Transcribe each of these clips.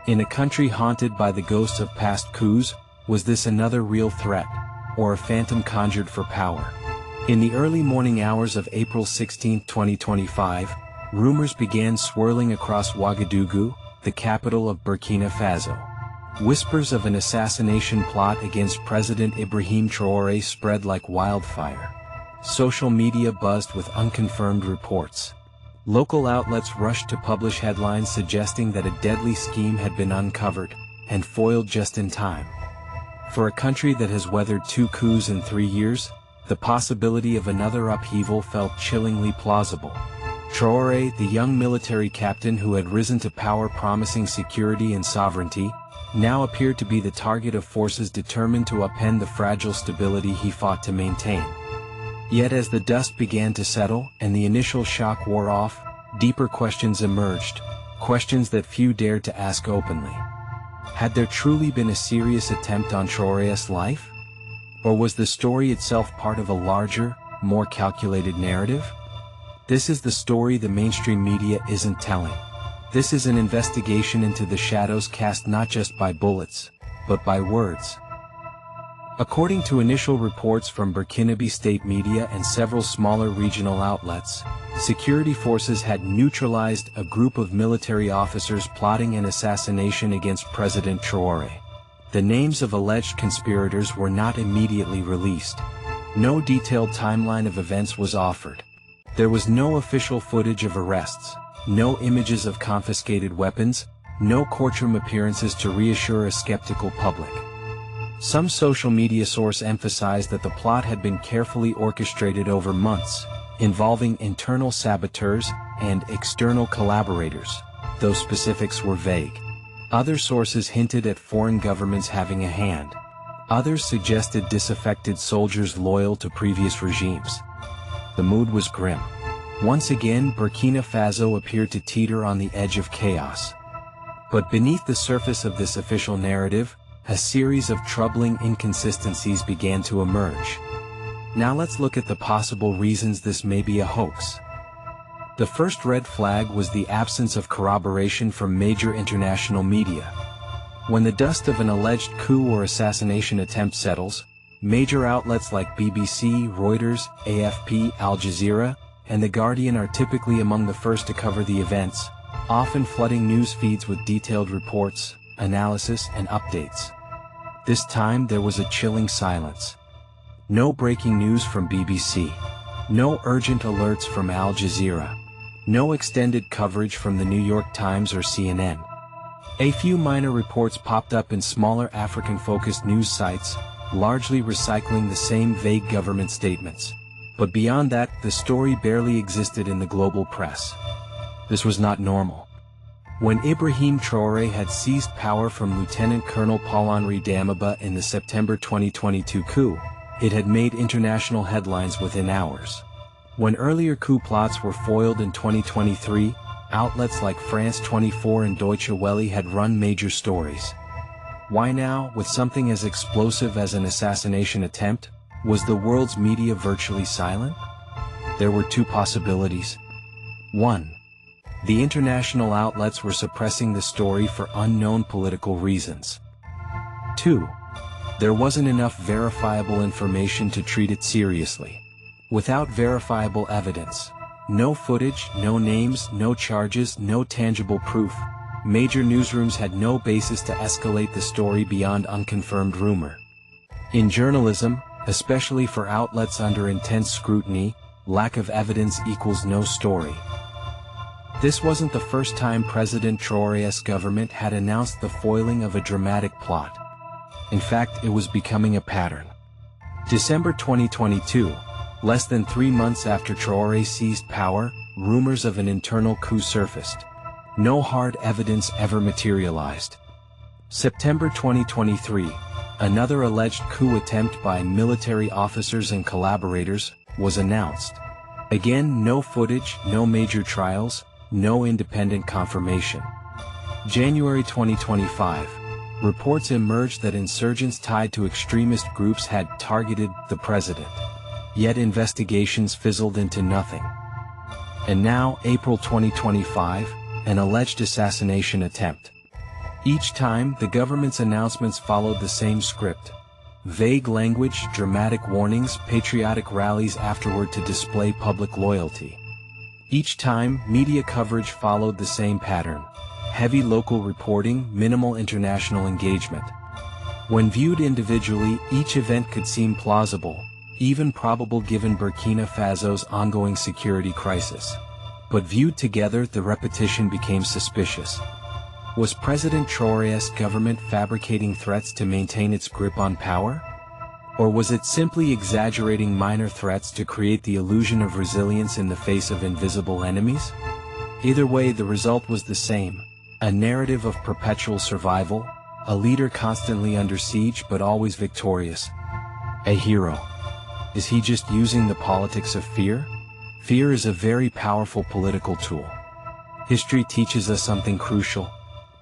In a country haunted by the ghosts of past coups, was this another real threat, or a phantom conjured for power? In the early morning hours of April 16, 2025, rumors began swirling across Ouagadougou, the capital of Burkina Faso. Whispers of an assassination plot against President Ibrahim Traoré spread like wildfire. Social media buzzed with unconfirmed reports. Local outlets rushed to publish headlines suggesting that a deadly scheme had been uncovered, and foiled just in time. For a country that has weathered 2 coups in 3 years, the possibility of another upheaval felt chillingly plausible. Traoré, the young military captain who had risen to power promising security and sovereignty, now appeared to be the target of forces determined to upend the fragile stability he fought to maintain. Yet as the dust began to settle and the initial shock wore off, deeper questions emerged, questions that few dared to ask openly. Had there truly been a serious attempt on Traore's life? Or was the story itself part of a larger, more calculated narrative? This is the story the mainstream media isn't telling. This is an investigation into the shadows cast not just by bullets, but by words. According to initial reports from Burkinabe state media and several smaller regional outlets, security forces had neutralized a group of military officers plotting an assassination against President Traoré. The names of alleged conspirators were not immediately released. No detailed timeline of events was offered. There was no official footage of arrests, no images of confiscated weapons, no courtroom appearances to reassure a skeptical public. Some social media source emphasized that the plot had been carefully orchestrated over months, involving internal saboteurs and external collaborators, though specifics were vague. Other sources hinted at foreign governments having a hand. Others suggested disaffected soldiers loyal to previous regimes. The mood was grim. Once again, Burkina Faso appeared to teeter on the edge of chaos. But beneath the surface of this official narrative, a series of troubling inconsistencies began to emerge. Now let's look at the possible reasons this may be a hoax. The first red flag was the absence of corroboration from major international media. When the dust of an alleged coup or assassination attempt settles, major outlets like BBC, Reuters, AFP, Al Jazeera, and The Guardian are typically among the first to cover the events, often flooding news feeds with detailed reports, analysis, and updates. This time there was a chilling silence. No breaking news from BBC. No urgent alerts from Al Jazeera. No extended coverage from the New York Times or CNN. A few minor reports popped up in smaller African-focused news sites, largely recycling the same vague government statements. But beyond that, the story barely existed in the global press. This was not normal. When Ibrahim Traoré had seized power from Lieutenant Colonel Paul-Henri Damiba in the September 2022 coup, it had made international headlines within hours. When earlier coup plots were foiled in 2023, outlets like France 24 and Deutsche Welle had run major stories. Why now, with something as explosive as an assassination attempt, was the world's media virtually silent? There were 2 possibilities. 1. The international outlets were suppressing the story for unknown political reasons. 2. There wasn't enough verifiable information to treat it seriously. Without verifiable evidence, no footage, no names, no charges, no tangible proof, major newsrooms had no basis to escalate the story beyond unconfirmed rumor. In journalism, especially for outlets under intense scrutiny, lack of evidence equals no story. This wasn't the first time President Traoré's government had announced the foiling of a dramatic plot. In fact, it was becoming a pattern. December 2022, less than 3 months after Traoré seized power, rumors of an internal coup surfaced. No hard evidence ever materialized. September 2023, another alleged coup attempt by military officers and collaborators was announced. Again, no footage, no major trials, no independent confirmation. January 2025, reports emerged that insurgents tied to extremist groups had targeted the president. Yet investigations fizzled into nothing. And now, April 2025, an alleged assassination attempt. Each time, the government's announcements followed the same script. Vague language, dramatic warnings, patriotic rallies afterward to display public loyalty. Each time, media coverage followed the same pattern. Heavy local reporting, minimal international engagement. When viewed individually, each event could seem plausible, even probable given Burkina Faso's ongoing security crisis. But viewed together, the repetition became suspicious. Was President Traore's government fabricating threats to maintain its grip on power? Or was it simply exaggerating minor threats to create the illusion of resilience in the face of invisible enemies? Either way, the result was the same: a narrative of perpetual survival, a leader constantly under siege but always victorious. A hero. Is he just using the politics of fear? Fear is a very powerful political tool. History teaches us something crucial.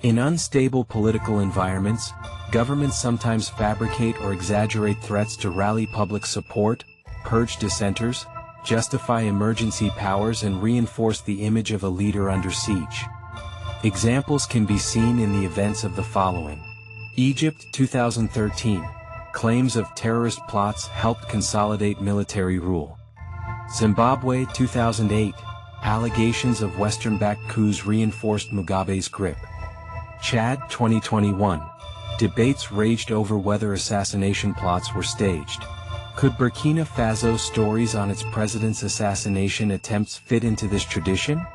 In unstable political environments, governments sometimes fabricate or exaggerate threats to rally public support, purge dissenters, justify emergency powers, and reinforce the image of a leader under siege. Examples can be seen in the events of the following. Egypt, 2013. Claims of terrorist plots helped consolidate military rule. Zimbabwe, 2008. Allegations of Western-backed coups reinforced Mugabe's grip. Chad, 2021. Debates raged over whether assassination plots were staged. Could Burkina Faso's stories on its president's assassination attempts fit into this tradition?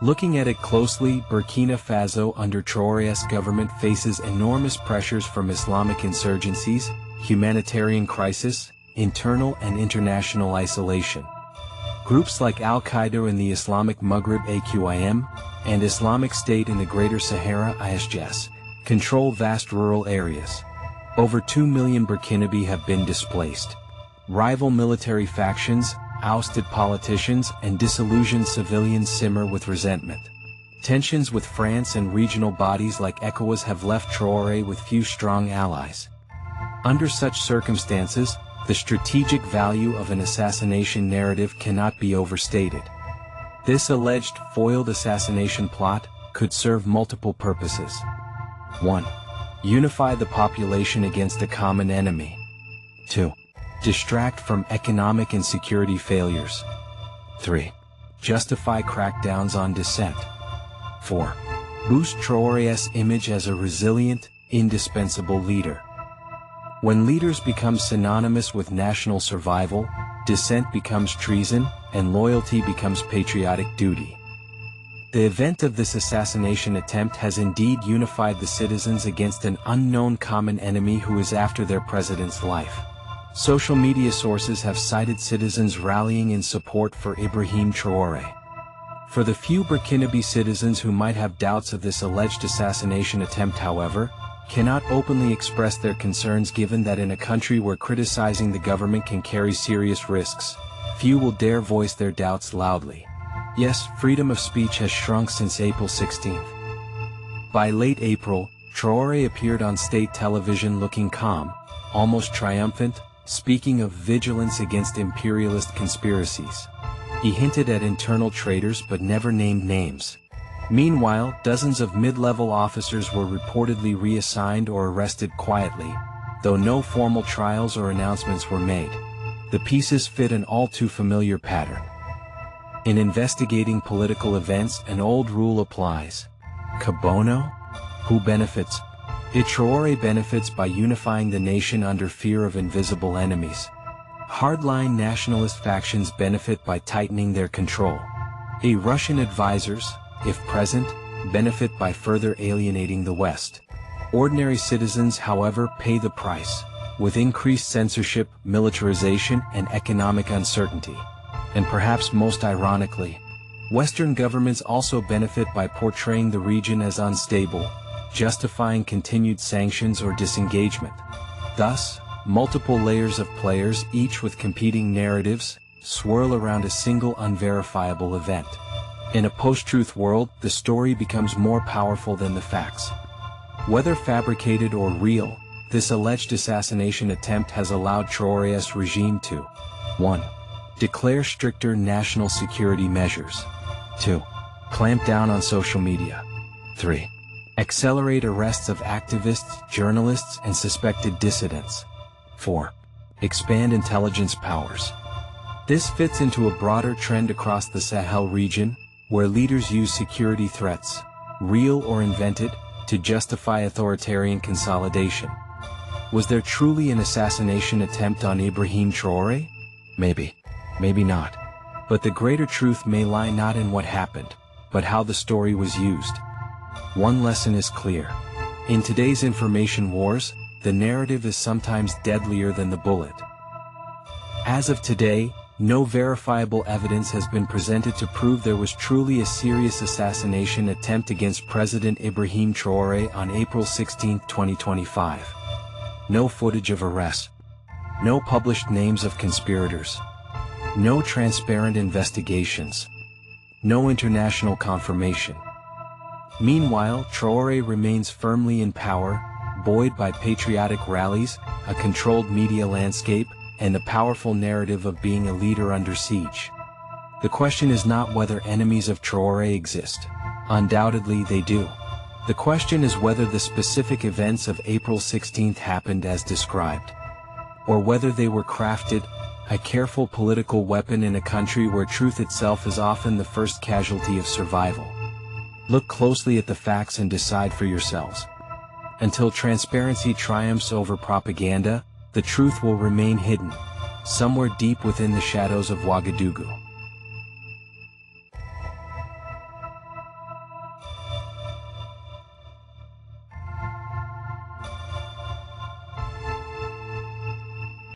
Looking at it closely, Burkina Faso under Traore's government faces enormous pressures from Islamic insurgencies, humanitarian crisis, internal and international isolation. Groups like Al-Qaeda in the Islamic Maghreb AQIM, and Islamic State in the Greater Sahara ISIS, control vast rural areas. Over 2 million Burkinabe have been displaced. Rival military factions, ousted politicians, and disillusioned civilians simmer with resentment. Tensions with France and regional bodies like ECOWAS have left Traoré with few strong allies. Under such circumstances, the strategic value of an assassination narrative cannot be overstated. This alleged foiled assassination plot could serve multiple purposes. 1. Unify the population against a common enemy. 2. Distract from economic and security failures. 3. Justify crackdowns on dissent. 4. Boost Traore's image as a resilient, indispensable leader. When leaders become synonymous with national survival, dissent becomes treason, and loyalty becomes patriotic duty. The event of this assassination attempt has indeed unified the citizens against an unknown common enemy who is after their president's life. Social media sources have cited citizens rallying in support for Ibrahim Traoré. For the few Burkinabe citizens who might have doubts of this alleged assassination attempt, however, cannot openly express their concerns given that in a country where criticizing the government can carry serious risks, few will dare voice their doubts loudly. Yes, freedom of speech has shrunk since April 16th. By late April, Traoré appeared on state television looking calm, almost triumphant, speaking of vigilance against imperialist conspiracies. He hinted at internal traitors but never named names. Meanwhile, dozens of mid-level officers were reportedly reassigned or arrested quietly, though no formal trials or announcements were made. The pieces fit an all-too-familiar pattern. In investigating political events, an old rule applies. Que bono? Who benefits? Traoré benefits by unifying the nation under fear of invisible enemies. Hardline nationalist factions benefit by tightening their control. Russian advisors, if present, benefit by further alienating the West. Ordinary citizens, however, pay the price, with increased censorship, militarization, and economic uncertainty. And perhaps most ironically, Western governments also benefit by portraying the region as unstable, justifying continued sanctions or disengagement. Thus, multiple layers of players, each with competing narratives, swirl around a single unverifiable event. In a post-truth world, the story becomes more powerful than the facts. Whether fabricated or real, this alleged assassination attempt has allowed Traore's regime to 1. Declare stricter national security measures. 2. Clamp down on social media. 3. Accelerate arrests of activists, journalists, and suspected dissidents. 4. Expand intelligence powers. This fits into a broader trend across the Sahel region, where leaders use security threats, real or invented, to justify authoritarian consolidation. Was there truly an assassination attempt on Ibrahim Traoré? Maybe. Maybe not. But the greater truth may lie not in what happened, but how the story was used. One lesson is clear. In today's information wars, the narrative is sometimes deadlier than the bullet. As of today, no verifiable evidence has been presented to prove there was truly a serious assassination attempt against President Ibrahim Traoré on April 16, 2025. No footage of arrests. No published names of conspirators. No transparent investigations. No international confirmation. Meanwhile, Traoré remains firmly in power, buoyed by patriotic rallies, a controlled media landscape, and the powerful narrative of being a leader under siege. The question is not whether enemies of Traoré exist. Undoubtedly they do. The question is whether the specific events of April 16 happened as described. Or whether they were crafted, a careful political weapon in a country where truth itself is often the first casualty of survival. Look closely at the facts and decide for yourselves. Until transparency triumphs over propaganda, the truth will remain hidden, somewhere deep within the shadows of Ouagadougou.